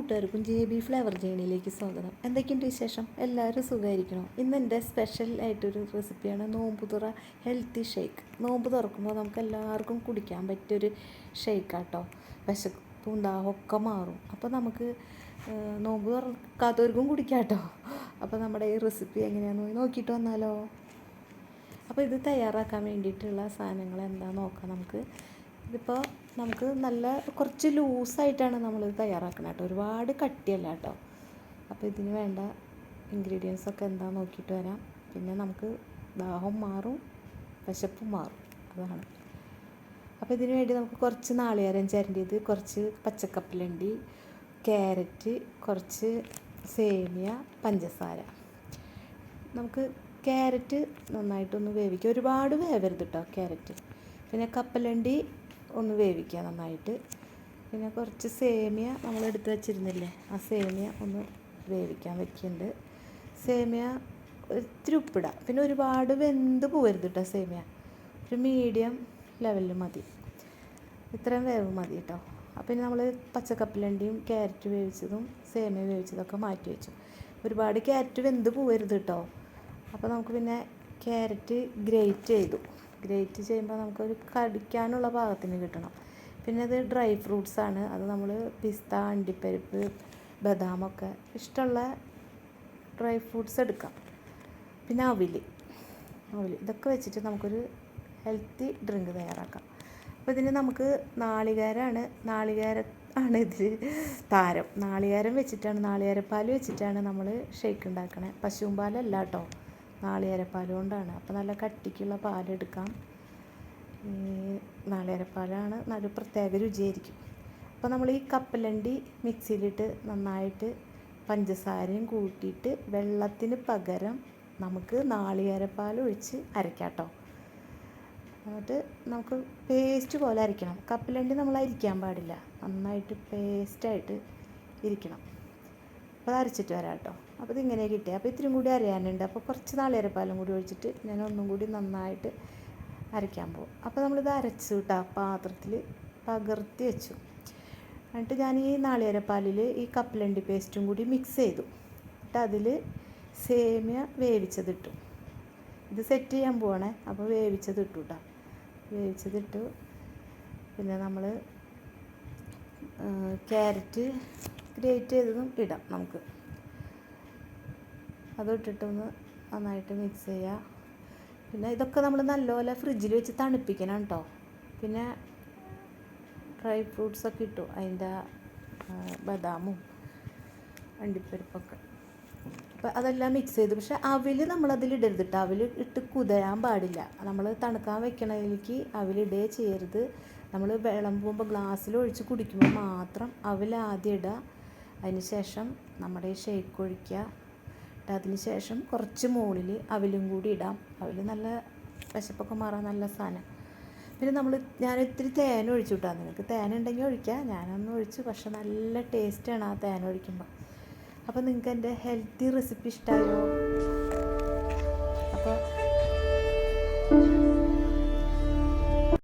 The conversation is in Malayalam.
കൂട്ടുകാർക്കും JB ഫ്ലേവർ ജേണിയിലേക്ക് സ്വാഗതം. എന്തൊക്കെയുണ്ട് വിശേഷം? എല്ലാവരും സുഖമായിരിക്കണോ? ഇന്ന് എൻ്റെ സ്പെഷ്യൽ ആയിട്ടൊരു റെസിപ്പിയാണ് നോമ്പുതുറ ഹെൽത്തി ഷേക്ക്. നോമ്പ് തുറക്കുമ്പോൾ നമുക്ക് എല്ലാവർക്കും കുടിക്കാൻ പറ്റിയൊരു ഷേക്കാട്ടോ. വിശപ്പും ദാഹമൊക്കെ മാറും. അപ്പോൾ നമുക്ക് നോമ്പ് തുറക്കാത്തവർക്കും കുടിക്കാം കേട്ടോ. അപ്പോൾ നമ്മുടെ ഈ റെസിപ്പി എങ്ങനെയാണെന്ന് നോക്കിയിട്ട് വന്നാലോ. അപ്പോൾ ഇത് തയ്യാറാക്കാൻ വേണ്ടിയിട്ടുള്ള സാധനങ്ങൾ എന്താണെന്ന് നോക്കാം നമുക്ക്. ഇതിപ്പോൾ നമുക്ക് നല്ല കുറച്ച് ലൂസായിട്ടാണ് നമ്മളിത് തയ്യാറാക്കണം കേട്ടോ, ഒരുപാട് കട്ടിയല്ല കേട്ടോ. അപ്പോൾ ഇതിന് വേണ്ട ഇൻഗ്രീഡിയൻസൊക്കെ എന്താണെന്ന് നോക്കിയിട്ട് വരാം. പിന്നെ നമുക്ക് ദാഹം മാറും, വിശപ്പും മാറും, അതാണ്. അപ്പോൾ ഇതിന് വേണ്ടി നമുക്ക് കുറച്ച് നാളികേരം ചിരണ്ടിയത്, കുറച്ച് പച്ചക്കപ്പലണ്ടി, ക്യാരറ്റ്, കുറച്ച് സേമിയ, പഞ്ചസാര. നമുക്ക് ക്യാരറ്റ് നന്നായിട്ടൊന്ന് വേവിക്കുക, ഒരുപാട് വേവരുത് കേട്ടോ ക്യാരറ്റ്. പിന്നെ കപ്പലണ്ടി ഒന്ന് വേവിക്കുക നന്നായിട്ട്. പിന്നെ കുറച്ച് സേമിയ നമ്മളെടുത്ത് വെച്ചിരുന്നില്ലേ, ആ സേമിയ ഒന്ന് വേവിക്കാൻ വെക്കുന്നുണ്ട്. സേമിയ ഇത്തിരി ഉപ്പിടുക. പിന്നെ ഒരുപാട് വെന്ത് പോകരുത് കേട്ടോ സേമിയ, ഒരു മീഡിയം ലെവലിൽ മതി, ഇത്രയും വേവ് മതി കേട്ടോ. അപ്പം നമ്മൾ പച്ചക്കപ്പലണ്ടിയും ക്യാരറ്റ് വേവിച്ചതും സേമിയ വേവിച്ചതൊക്കെ മാറ്റി വെച്ചു. ഒരുപാട് ക്യാരറ്റ് വെന്ത് പോകരുത് കേട്ടോ. അപ്പോൾ നമുക്ക് പിന്നെ ക്യാരറ്റ് ഗ്രേറ്റ് ചെയ്യുമ്പോൾ നമുക്കൊരു കടിക്കാനുള്ള പാകത്തിന് കിട്ടണം. പിന്നെ അത് ഡ്രൈ ഫ്രൂട്ട്സാണ്, അത് നമ്മൾ പിസ്ത, അണ്ടിപ്പരിപ്പ്, ബദാമൊക്കെ ഇഷ്ടമുള്ള ഡ്രൈ ഫ്രൂട്ട്സ് എടുക്കാം. പിന്നെ അവിൽ ഇതൊക്കെ വെച്ചിട്ട് നമുക്കൊരു ഹെൽത്തി ഡ്രിങ്ക് തയ്യാറാക്കാം. അപ്പോൾ ഇതിന് നമുക്ക് നാളികേരമാണ് ഇതിൽ താരം. നാളികേരപ്പാൽ വെച്ചിട്ടാണ് നമ്മൾ ഷേക്ക് ഉണ്ടാക്കണേ. പശുവും പാലല്ല കേട്ടോ, നാളികേരപ്പാൽ കൊണ്ടാണ്. അപ്പോൾ നല്ല കട്ടിക്കുള്ള പാലെടുക്കാം. നാളികേരപ്പാലാണ് നല്ല പ്രത്യേക രുചിയായിരിക്കും. അപ്പോൾ നമ്മൾ ഈ കപ്പലണ്ടി മിക്സിയിലിട്ട് നന്നായിട്ട് പഞ്ചസാരയും കൂട്ടിയിട്ട് വെള്ളത്തിന് പകരം നമുക്ക് നാളികേരപ്പാൽ ഒഴിച്ച് അരയ്ക്കാം കേട്ടോ. എന്നിട്ട് നമുക്ക് പേസ്റ്റ് പോലെ അരയ്ക്കണം. കപ്പലണ്ടി നമ്മൾ അരിക്കാൻ പാടില്ല, നന്നായിട്ട് പേസ്റ്റായിട്ട് ഇരിക്കണം. അപ്പോൾ അത് അരച്ചിട്ട് വരാം കേട്ടോ. അപ്പോൾ ഇതിങ്ങനെ കിട്ടിയ, അപ്പോൾ ഇത്തിരി കൂടി അരയാനുണ്ട്. അപ്പോൾ കുറച്ച് നാളികേരപ്പാലും കൂടി ഒഴിച്ചിട്ട് ഞാൻ ഒന്നും കൂടി നന്നായിട്ട് അരയ്ക്കാൻ പോകും. അപ്പോൾ നമ്മളിത് അരച്ചു കേട്ടോ, പാത്രത്തിൽ പകർത്തി വെച്ചു. എന്നിട്ട് ഞാൻ ഈ നാളികേരപ്പാലിൽ ഈ കപ്പലണ്ടി പേസ്റ്റും കൂടി മിക്സ് ചെയ്തു. എന്നിട്ട് അതിൽ സേമിയ വേവിച്ചതിട്ടു. ഇത് സെറ്റ് ചെയ്യാൻ പോവാണേ. അപ്പോൾ വേവിച്ചതിട്ടു കേട്ടോ, വേവിച്ചതിട്ടു. പിന്നെ നമ്മൾ ക്യാരറ്റ് ഗ്രേറ്റ് ചെയ്തതും ഇടാം നമുക്ക്. അതിട്ടിട്ടൊന്ന് നന്നായിട്ട് മിക്സ് ചെയ്യുക. പിന്നെ ഇതൊക്കെ നമ്മൾ നല്ലപോലെ ഫ്രിഡ്ജിൽ വെച്ച് തണുപ്പിക്കണം കേട്ടോ. പിന്നെ ഡ്രൈ ഫ്രൂട്ട്സൊക്കെ ഇട്ടു, അതിൻ്റെ ബദാമും അണ്ടിപ്പരിപ്പൊക്കെ. അപ്പോൾ അതെല്ലാം മിക്സ് ചെയ്തു. പക്ഷേ അവിൽ നമ്മളതിലിടരുത് കേട്ടോ, അവിൽ ഇട്ട് കുതരാൻ പാടില്ല. നമ്മൾ തണുക്കാൻ വെക്കണതിലേക്ക് അവിലിടേ ചെയ്യരുത്. നമ്മൾ വിളമ്പുമ്പോൾ ഗ്ലാസ്സിൽ ഒഴിച്ച് കുടിക്കുമ്പോൾ മാത്രം അവിൽ ആദ്യം ഇടുക. അതിന് ശേഷം നമ്മുടെ ഈ ഷേക്ക് ഒഴിക്കുക. അതിന് ശേഷം കുറച്ച് മുകളിൽ അവിലും കൂടി ഇടാം. അവിൽ നല്ല വിശപ്പൊക്കെ മാറാൻ നല്ല സാധനം. പിന്നെ ഞാൻ ഇത്തിരി തേൻ ഒഴിച്ചു കിട്ടാം. നിങ്ങൾക്ക് തേൻ ഉണ്ടെങ്കിൽ ഒഴിക്കാം, ഞാനൊന്നും ഒഴിച്ചു. പക്ഷെ നല്ല ടേസ്റ്റാണ് ആ തേൻ ഒഴിക്കുമ്പോൾ. അപ്പോൾ നിങ്ങൾക്ക് എൻ്റെ ഹെൽത്തി റെസിപ്പി ഇഷ്ടമായോ? അപ്പോൾ